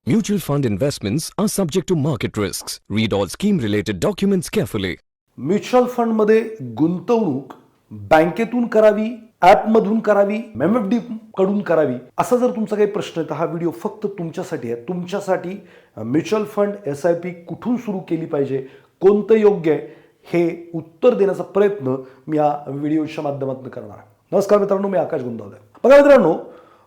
Mutual fund investments are subject to market risks. Read all scheme related documents carefully. Mutual फंडमध्ये गुंतवणूक बँकेतून करावी, ॲपमधून करावी, MMFD कडून करावी, असा जर तुमचा काही प्रश्न आहे तर हा व्हिडिओ फक्त तुमच्यासाठी आहे. तुमच्यासाठी म्युच्युअल फंड SIP कुठून सुरू केली पाहिजे, कोणतं योग्य आहे, हे उत्तर देण्याचा प्रयत्न मी या व्हिडिओच्या माध्यमातून करणार आहे. नमस्कार मित्रांनो, मी आकाश गुंदावले. बघा मित्रांनो,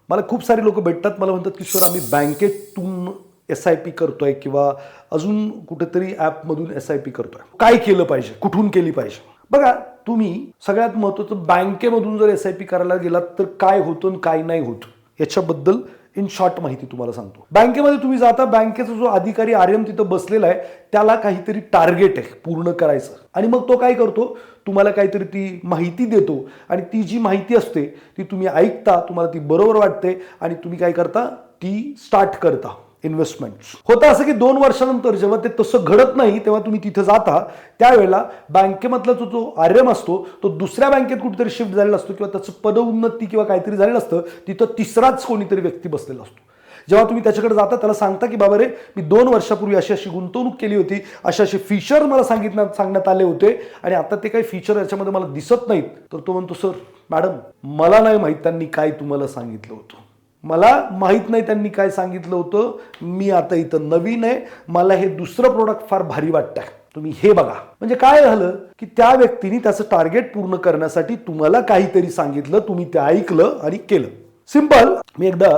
मला खूप सारे लोक भेटतात, मला म्हणतात की सर आम्ही बँकेतून SIP करतोय किंवा अजून कुठेतरी ॲपमधून SIP करतोय, काय केलं पाहिजे, कुठून केली पाहिजे. बघा, तुम्ही सगळ्यात महत्त्वाचं बँकेमधून जर SIP करायला गेलात तर काय होतं आणि काय नाही होत याच्याबद्दल इन शॉर्ट माहिती तुम्हाला सांगतो. बँकेमध्ये तुम्ही जाता, बँकेचा जो अधिकारी RM तिथं बसलेला आहे त्याला काहीतरी टार्गेट आहे पूर्ण करायचं, आणि मग तो काय करतो, तुम्हाला काहीतरी ती माहिती देतो, आणि ती जी माहिती असते ती तुम्ही ऐकता, तुम्हाला ती बरोबर वाटते आणि तुम्ही काय करता, ती स्टार्ट करता इन्व्हेस्टमेंट. होतं असं की 2 वर्षानंतर जेव्हा ते तसं घडत नाही तेव्हा तुम्ही तिथे जाता, त्यावेळेला बँकेमधला जो RM असतो तो दुसऱ्या बँकेत कुठेतरी शिफ्ट झालेला असतो किंवा त्याचं पदोन्नती किंवा काहीतरी झालेलं असतं, तिथं तिसराच कोणीतरी व्यक्ती बसलेला असतो. जेव्हा तुम्ही त्याच्याकडे जाता त्याला सांगता की बाबा रे, मी 2 वर्षापूर्वी अशी अशी गुंतवणूक केली होती, असे असे फीचर मला सांगण्यात आले होते आणि आता ते काही फीचर याच्यामध्ये मला दिसत नाहीत. तर तो म्हणतो, सर मॅडम मला नाही माहीत त्यांनी काय तुम्हाला सांगितलं होतं, मला माहीत नाही त्यांनी काय सांगितलं होतं, मी आता इथं नवीन आहे, मला हे दुसरं प्रोडक्ट फार भारी वाटतंय, तुम्ही हे बघा. म्हणजे काय झालं की त्या व्यक्तीने त्याचं टार्गेट पूर्ण करण्यासाठी तुम्हाला काहीतरी सांगितलं, तुम्ही ते ऐकलं आणि केलं. सिंपल. मी एकदा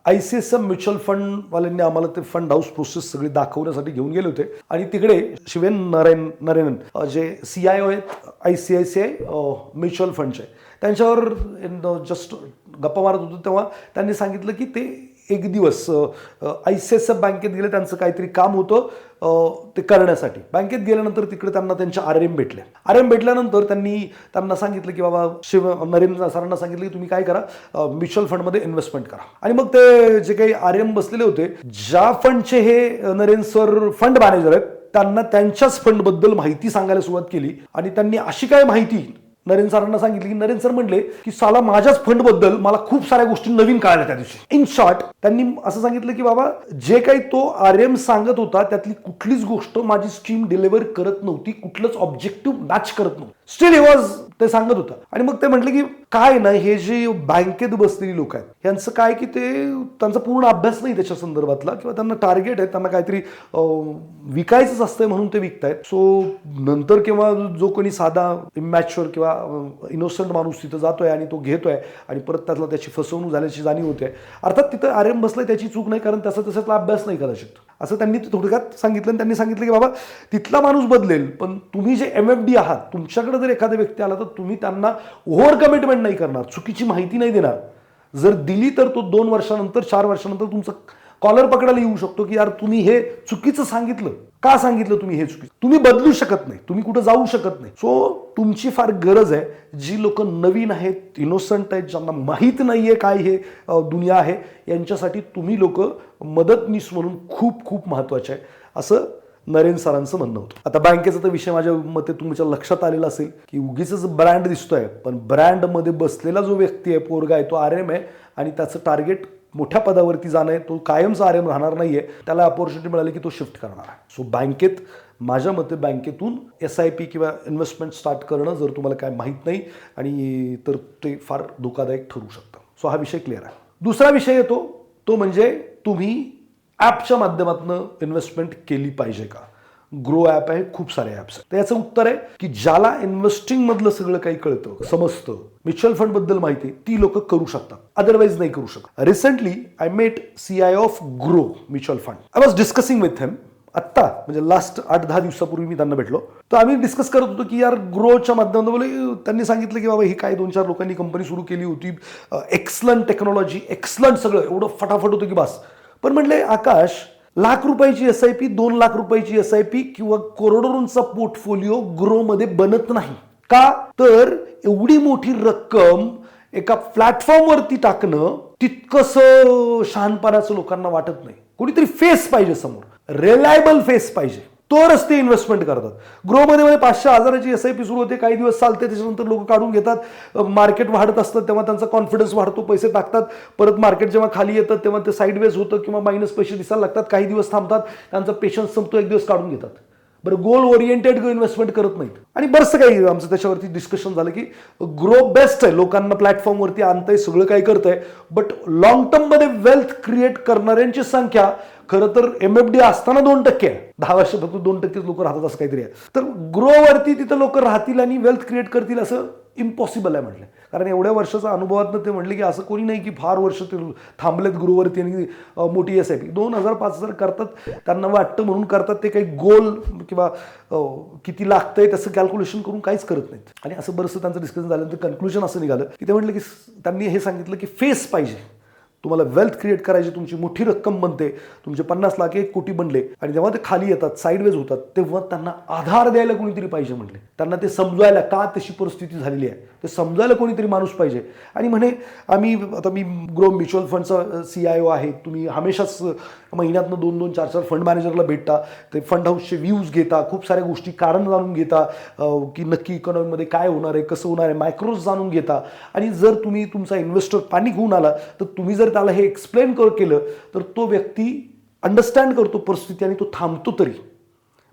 ICICI म्युच्युअल फंड वाल्यांनी आम्हाला ते फंड हाऊस प्रोसेस सगळी दाखवण्यासाठी घेऊन गेले होते, आणि तिकडे शिवेन नरेनन जे CIO आहेत ICICI म्युच्युअल फंडचे, त्यांच्यावर जस्ट गप्पा मारत होतो तेव्हा त्यांनी सांगितलं की ते एक दिवस ICICI बँकेत गेले, त्यांचं काहीतरी काम होतं ते करण्यासाठी. बँकेत गेल्यानंतर तिकडे त्यांना त्यांचे RM भेटले. RM भेटल्यानंतर त्यांना सांगितलं की बाबा नरेंद्र सरांना सांगितलं की तुम्ही काय करा, म्युच्युअल फंडमध्ये इन्व्हेस्टमेंट करा. आणि मग ते जे काही RM बसलेले होते, ज्या फंडचे हे नरेंद्र सर फंड मॅनेजर आहेत, त्यांना त्यांच्याच फंडबद्दल माहिती सांगायला सुरुवात केली. आणि त्यांनी अशी काय माहिती नरेंद्र सरांना सांगितली की नरेंद्र सर म्हणले की साला माझ्याच फंड बद्दल मला खूप साऱ्या गोष्टी नवीन कळाल्या त्या दिवशी. इन शॉर्ट त्यांनी असं सांगितलं की बाबा जे काही तो RM सांगत होता त्यातली कुठलीच गोष्ट माझी स्कीम डिलिव्हर करत नव्हती, कुठलंच ऑब्जेक्टिव्ह मॅच करत नव्हतं. स्टील ही वॉज ते सांगत होता. आणि मग ते म्हटले की काय नाही, हे जे बँकेत बसलेली लोक आहेत यांचं काय की ते त्यांचा पूर्ण अभ्यास नाही त्याच्या संदर्भातला, किंवा त्यांना टार्गेट आहे, त्यांना काहीतरी विकायचंच असतंय म्हणून ते विकतायत. सो नंतर किंवा जो कोणी साधा इमॅच्युअर किंवा इनोसंट माणूस तिथं जातोय आणि तो घेतोय आणि परत त्याची फसवणूक झाल्याची जाणीव होते. अर्थात तिथं RM बसलाय त्याची चूक नाही, कारण त्याच्यातला अभ्यास नाही कदाचित, असं त्यांनी थोडक्यात सांगितलं. आणि त्यांनी सांगितलं की बाबा तिथला माणूस बदलेल, पण तुम्ही जे MFD आहात, तुमच्याकडे जर एखादा व्यक्ती आला तर तुम्ही त्यांना ओव्हर कमिटमेंट नाही करणार, चुकीची माहिती नाही देणार. जर दिली तर तो 2 वर्षानंतर 4 वर्षानंतर तुमचं कॉलर पकडायला येऊ शकतो की यार तुम्ही हे चुकीचं सांगितलं, का सांगितलं तुम्ही हे चुकीचं. तुम्ही बदलू शकत नाही, तुम्ही कुठं जाऊ शकत नाही. सो तुमची फार गरज आहे, जी लोक नवीन आहेत, इनोसंट आहेत, ज्यांना माहीत नाहीये काय हे दुनिया आहे, यांच्यासाठी तुम्ही लोक मदतनीस म्हणून खूप खूप महत्वाचे आहे, असं नरेंद्र सरांचं म्हणणं होतं. आता बँकेचा तर विषय माझ्या मते तुमच्या लक्षात आलेला असेल की उगीच ब्रँड दिसतोय, पण ब्रँडमध्ये बसलेला जो व्यक्ती आहे, पोरगा आहे, तो RM आहे, आणि त्याचं टार्गेट मोठ्या पदावरती जाणं आहे, तो कायमचा RM राहणार नाहीये, त्याला अपॉर्च्युनिटी मिळाली की तो शिफ्ट करणार आहे. सो बँकेत माझ्या मते बँकेतून SIP किंवा इन्व्हेस्टमेंट स्टार्ट करणं, जर तुम्हाला काय माहीत नाही आणि तर ते फार धोकादायक ठरू शकतं. सो हा विषय क्लिअर आहे. दुसरा विषय येतो तो म्हणजे तुम्ही ॲपच्या माध्यमातून इन्व्हेस्टमेंट केली पाहिजे का. ग्रो ॲप आहे, खूप सारे ॲप्स आहेत. तर याचं उत्तर आहे की ज्याला इन्व्हेस्टिंग मधलं सगळं काही कळतं, समजतं, म्युच्युअल फंड बद्दल माहिती, ती लोक करू शकतात, अदरवाईज नाही करू शकत. Recently I met CIO of Groww mutual fund. I was discussing with him. आत्ता म्हणजे लास्ट 8-10 दिवसापूर्वी मी त्यांना भेटलो, तर आम्ही डिस्कस करत होतो की यार ग्रोच्या माध्यमातून त्यांनी सांगितलं की बाबा ही काय 2-4 लोकांनी कंपनी सुरू केली होती, एक्सलंट टेक्नॉलॉजी, एक्सलंट सगळं, एवढं फटाफट होतं की बस. पण म्हटले आकाश, लाख रुपयाची SIP, 2 लाख रुपयाची SIP किंवा करोडोंचा पोर्टफोलिओ ग्रोमध्ये बनत नाही का. तर एवढी मोठी रक्कम एका प्लॅटफॉर्मवरती टाकणं तितकंसं शहाणपणाचं लोकांना वाटत नाही. कोणीतरी फेस पाहिजे समोर, रिलायबल फेस पाहिजे, तरच ते इन्व्हेस्टमेंट करतात. ग्रोमध्ये मध्ये 500,000ची SIP सुरू होते, काही दिवस चालते, त्याच्यानंतर लोक काढून घेतात. मार्केट वाढत असतं तेव्हा त्यांचा कॉन्फिडन्स वाढतो, पैसे टाकतात. परत मार्केट जेव्हा खाली येतं तेव्हा ते साईडवेज होतं किंवा मायनस पैसे दिसायला लागतात, काही दिवस थांबतात, त्यांचा पेशन्स संपतो, एक दिवस काढून घेतात. बरं, गोल ओरिएंटेड इन्व्हेस्टमेंट करत नाहीत. आणि बरंचसं काही आमचं त्याच्यावरती डिस्कशन झालं की ग्रो बेस्ट आहे, लोकांना प्लॅटफॉर्मवरती आणतंय, सगळं काही करतंय, बट लॉंग टर्ममध्ये वेल्थ क्रिएट करणाऱ्यांची संख्या खरं तर MFD असताना 2% आहे. 10 वर्ष फक्त 2% लोक राहतात असं काहीतरी आहे. तर ग्रोवरती तिथं लोक राहतील आणि वेल्थ क्रिएट करतील असं इम्पॉसिबल आहे म्हटलं. कारण एवढ्या वर्षाचा अनुभवातनं ते म्हटले की असं कोणी नाही की फार वर्ष ते थांबलेत ग्रोवरती आणि मोठी SIP 2,000 5,000 करतात, त्यांना वाटतं म्हणून करतात. ते काही गोल किंवा किती लागतंय त्याचं कॅल्क्युलेशन करून काहीच करत नाहीत. आणि असं बरंचसं त्यांचं डिस्कशन झाल्यानंतर कन्क्लुजन असं निघालं की ते म्हटलं की त्यांनी हे सांगितलं की फेस पाहिजे. तुम्हाला वेल्थ क्रिएट करायची, तुमची मोठी रक्कम बनते, तुमचे 50 लाख 1 कोटी बनले आणि जेव्हा ते खाली येतात, साईडवेज होतात, तेव्हा त्यांना आधार द्यायला कोणीतरी पाहिजे म्हटले. त्यांना ते समजायला का तशी परिस्थिती झालेली आहे ते समजायला कोणीतरी माणूस पाहिजे. आणि म्हणे मी ग्रो म्युच्युअल फंडचा CIO आहे, तुम्ही हमेशाच महिन्यातनं 2-2 4-4 फंड मॅनेजरला भेटता, ते फंड हाऊसचे व्ह्यूज घेता, खूप साऱ्या गोष्टी कारण जाणून घेता की नक्की इकॉनॉमीमध्ये काय होणार आहे, कसं होणार आहे, मायक्रोज जाणून घेता. आणि जर तुम्ही तुमचा इन्व्हेस्टर पॅनिक होऊन आला तर तुम्ही जर त्याला हे एक्सप्लेन केलं तर तो व्यक्ती अंडरस्टँड करतो परिस्थिती आणि तो थांबतो तरी.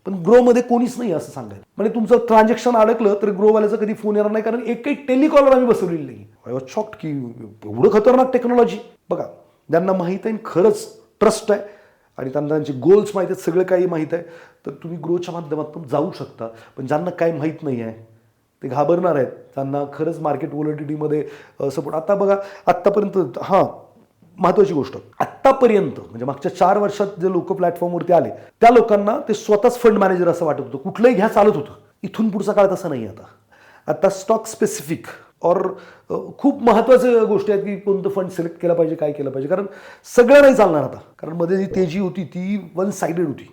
पण ग्रोमध्ये कोणीच नाही असं सांगायला. म्हणजे तुमचं ट्रान्झॅक्शन अडकलं तर ग्रोवाल्याचा कधी फोन येणार नाही, कारण एकही टेलिकॉलर आम्ही बसवलेली नाही. आय वॉज शॉक्ड की एवढं खतरनाक टेक्नॉलॉजी. बघा, ज्यांना माहीत आहे, खरंच ट्रस्ट आहे आणि त्यांना त्यांचे गोल्स माहीत आहेत, सगळं काही माहीत आहे, तर तुम्ही ग्रोच्या माध्यमातून जाऊ शकता. पण ज्यांना काही माहीत नाही आहे ते घाबरणार आहेत, त्यांना खरंच मार्केट व्हॉलॅटिलिटीमध्ये सपोर्ट. आता बघा, आत्तापर्यंत महत्वाची गोष्ट, आत्तापर्यंत म्हणजे मागच्या 4 वर्षात जे लोक प्लॅटफॉर्मवरती आले त्या लोकांना ते स्वतःच फंड मॅनेजर असं वाटत होतं. कुठलंही घ्या चालत होतं. इथून पुढचा काळ तसं नाही. आता स्टॉक स्पेसिफिक और खूप महत्त्वाच्या गोष्टी आहेत की कोणतं फंड सिलेक्ट केलं पाहिजे, काय केलं पाहिजे, कारण सगळं नाही चालणार आता. कारण मध्ये जी तेजी होती ती 1 साइडेड होती.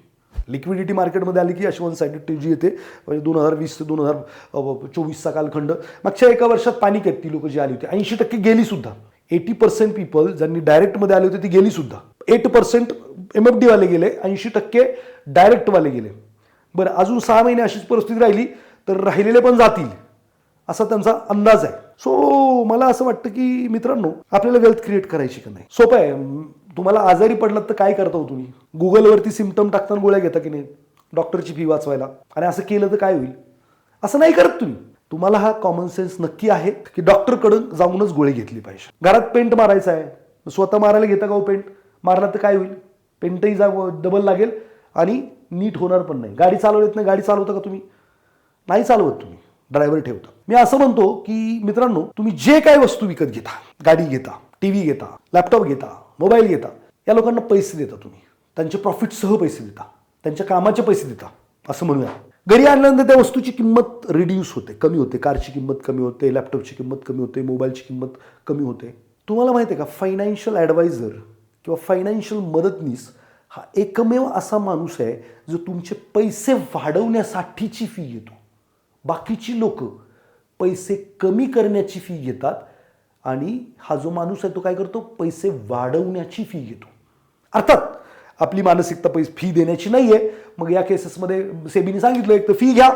लिक्विडिटी मार्केटमध्ये आली की अशी 1 साइडेड तेजी येते. म्हणजे 2020 ते 2024चा कालखंड, मागच्या एका वर्षात पॅनिक आहेत ती लोक जी आली होती. 80% गेली सुद्धा. 80% पीपल ज्यांनी डायरेक्टमध्ये आले होते ती गेली सुद्धा. 8% MFD वाले गेले, 80% डायरेक्टवाले गेले. बरं, अजून 6 महिने अशीच परिस्थिती राहिली तर राहिलेले पण जातील असा त्यांचा अंदाज आहे. सो मला असं वाटतं की मित्रांनो, आपल्याला वेल्थ क्रिएट करायची का नाही, सोपं आहे. तुम्हाला आजारी पडलात तर काय करता हो तुम्ही? गुगलवरती सिम्पटम टाकताना गोळ्या घेता की नाही, डॉक्टरची फी वाचवायला. आणि असं केलं तर काय होईल? असं नाही करत तुम्ही. तुम्हाला हा कॉमन सेन्स नक्की आहे की डॉक्टरकडून जाऊनच गोळी घेतली पाहिजे. घरात पेंट मारायचा आहे, स्वतः मारायला घेता का हो पेंट? मारला तर काय होईल? पेंटही डबल लागेल आणि नीट होणार पण नाही. गाडी चालवत नाही, गाडी चालवता का तुम्ही? नाही चालवत तुम्ही, ड्रायव्हर ठेवता. मी असं म्हणतो की मित्रांनो, तुम्ही जे काय वस्तू विकत घेता, गाडी घेता, TV घेता, लॅपटॉप घेता, मोबाईल घेता, या लोकांना पैसे देता तुम्ही. त्यांचे प्रॉफिटसह पैसे देता, त्यांच्या कामाचे पैसे देता असं म्हणूया. घरी आणल्यानंतर त्या वस्तूची किंमत रिड्यूस होते, कमी होते. कारची किंमत कमी होते, लॅपटॉपची किंमत कमी होते, मोबाईलची किंमत कमी होते. तुम्हाला माहिती आहे का, फायनान्शियल ॲडवायझर किंवा फायनान्शियल मदतनीस हा एकमेव असा माणूस आहे जो तुमचे पैसे वाढवण्यासाठीची फी घेतो. बाकीची लोक पैसे कमी करण्याची फी घेतात आणि हा जो माणूस आहे तो काय करतो? पैसे वाढवण्याची फी घेतो. अर्थात आपली मानसिकता फी देण्याची नाहीये. मग या केसेसमध्ये सेबीने सांगितलं, एक तर फी घ्या,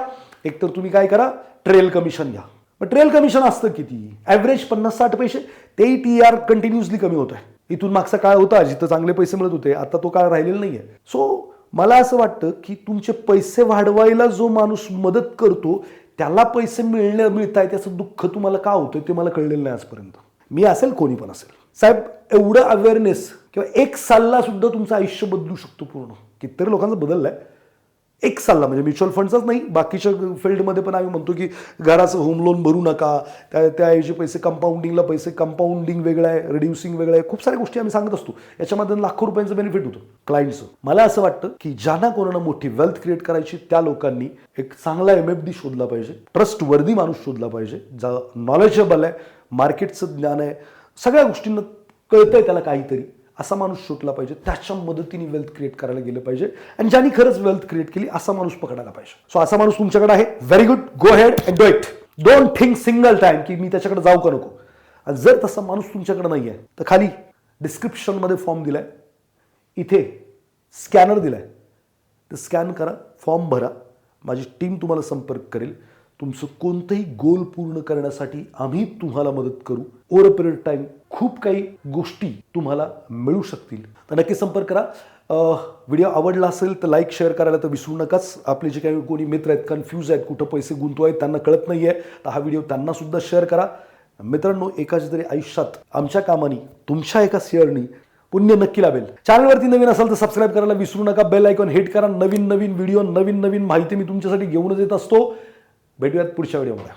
एक तर तुम्ही काय करा, ट्रेल कमिशन घ्या. मग ट्रेल कमिशन असतं किती? ॲव्हरेज 50-60 पैसे. तेही TR कंटिन्युअसली कमी होत आहे. इथून मागचा काळ होता जिथं चांगले पैसे मिळत होते, आता तो काळ राहिलेला नाहीये. सो मला असं वाटतं की तुमचे पैसे वाढवायला जो माणूस मदत करतो त्याला पैसे मिळत आहे त्याचं दुःख तुम्हाला का होतं ते मला कळलेलं नाही आजपर्यंत. मी असेल, कोणी पण असेल. साहेब, एवढं अवेअरनेस किंवा एक सल्ला सुद्धा तुमचं आयुष्य बदलू शकतो पूर्ण. कितीतरी लोकांचं बदललंय. एक सल्ला म्हणजे म्युच्युअल फंडचाच नाही, बाकीच्या फील्डमध्ये पण आम्ही म्हणतो की घराचं होम लोन भरू नका, त्याऐवजी पैसे कंपाऊंडिंग वेगळं आहे, रिड्युसिंग वेगळं आहे. खूप साऱ्या गोष्टी आम्ही सांगत असतो. याच्यामध्ये लाखो रुपयांचं बेनिफिट होतं क्लायंटचं. मला असं वाटतं की ज्यांना कोणाला मोठी वेल्थ क्रिएट करायची त्या लोकांनी एक चांगला MFD शोधला पाहिजे, ट्रस्ट वर्दी माणूस शोधला पाहिजे, ज्या नॉलेजेबल आहे, मार्केटचं ज्ञान आहे, सगळ्या गोष्टींना कळतंय त्याला काहीतरी, असा माणूस शोधला पाहिजे. त्याच्या मदतीने वेल्थ क्रिएट करायला गेलं पाहिजे आणि ज्यांनी खरंच वेल्थ क्रिएट केली असा माणूस पकडायला पाहिजे. सो असा माणूस तुमच्याकडे आहे, very good, go head and do it. Don't think single time की मी त्याच्याकडे जाऊ का नको. आणि जर तसा माणूस तुमच्याकडे नाही आहे तर खाली डिस्क्रिप्शनमध्ये फॉर्म दिलाय, इथे स्कॅनर दिलाय, ते स्कॅन करा, फॉर्म भरा, माझी टीम तुम्हाला संपर्क करेल. तुमचं कोणतंही गोल पूर्ण करण्यासाठी आम्ही तुम्हाला मदत करू. ओव्हर अ पिरियड टाईम खूप काही गोष्टी तुम्हाला मिळू शकतील. तर नक्की संपर्क करा. व्हिडिओ आवडला असेल तर लाईक शेअर करायला तर विसरू नकाच. आपले जे काही कोणी मित्र आहेत, कन्फ्यूज आहेत, कुठं पैसे गुंतवायचे त्यांना कळत नाही आहे, तर हा व्हिडिओ त्यांना सुद्धा शेअर करा. मित्रांनो, एकाच तरी आयुष्यात आमच्या कामाने तुमच्या एका शेअरनी पुण्य नक्की लाभेल. चॅनलवरती नवीन असाल तर सबस्क्राईब करायला विसरू नका. बेल आयकॉन हिट करा. नवीन नवीन व्हिडिओ, नवीन नवीन माहिती मी तुमच्यासाठी घेऊनच येत असतो. भेटूयात पुढच्या व्हिडिओमध्ये.